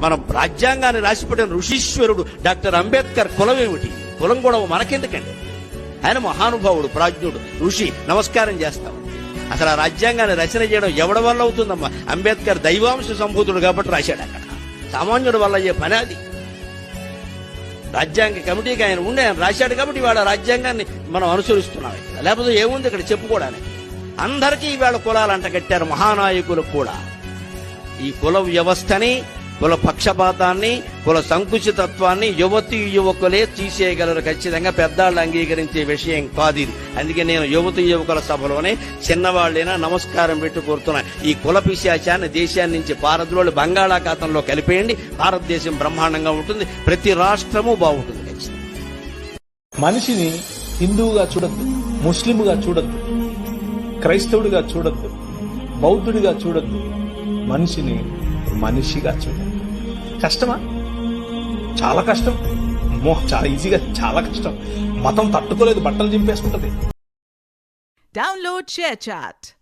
మనం రాజ్యాంగాన్ని రాసిపెట్టిన ఋషీశ్వరుడు డాక్టర్ అంబేద్కర్ కులం ఏమిటి? కులం కూడా మనకెందుకండి? ఆయన మహానుభావుడు, ప్రాజ్ఞుడు, ఋషి. నమస్కారం చేస్తాం. అసలు ఆ రాజ్యాంగాన్ని రచన చేయడం ఎవడి వల్ల అవుతుందమ్మా? అంబేద్కర్ దైవాంశ సంభూతుడు కాబట్టి రాశాడు. అక్కడ సామాన్యుడి వల్ల అయ్యే పని అది. రాజ్యాంగ కమిటీకి ఆయన ఉండి ఆయన రాశాడు కాబట్టి ఇవాళ రాజ్యాంగాన్ని మనం అనుసరిస్తున్నాం. ఇక్కడ లేకపోతే ఏముంది ఇక్కడ చెప్పుకోవడానికి? అందరికీ ఇవాళ కులాలు అంటగట్టారు, మహానాయకులకు కూడా. ఈ కుల వ్యవస్థని, కుల పక్షపాతాన్ని, కుల సంకుచితత్వాన్ని యువతీ యువకులే తీసేయగలరు ఖచ్చితంగా. పెద్దాళ్ళు అంగీకరించే విషయం కాదు ఇది. అందుకే నేను యువతీ యువకుల సభలోనే చిన్నవాళ్ళైనా నమస్కారం పెట్టి కోరుతున్నా, ఈ కుల పిశాచాన్ని దేశాన్ని నుంచి పారద్రోలి బంగాళాఖాతంలో కలిపేయండి. భారతదేశం బ్రహ్మాండంగా ఉంటుంది, ప్రతి రాష్ట్రము బాగుంటుంది. మనిషిని హిందువుగా చూడద్దు, ముస్లింగా చూడద్దు, క్రైస్తవుడిగా చూడద్దు, బౌద్ధుడిగా చూడద్దు. మనిషిని మనిషిగా చూడండి. కష్టమా? చాలా కష్టం. చాలా ఈజీగా, చాలా కష్టం. మతం తట్టుకోలేదు, బట్టలు చింపేసుకుంటది. Download ShareChat.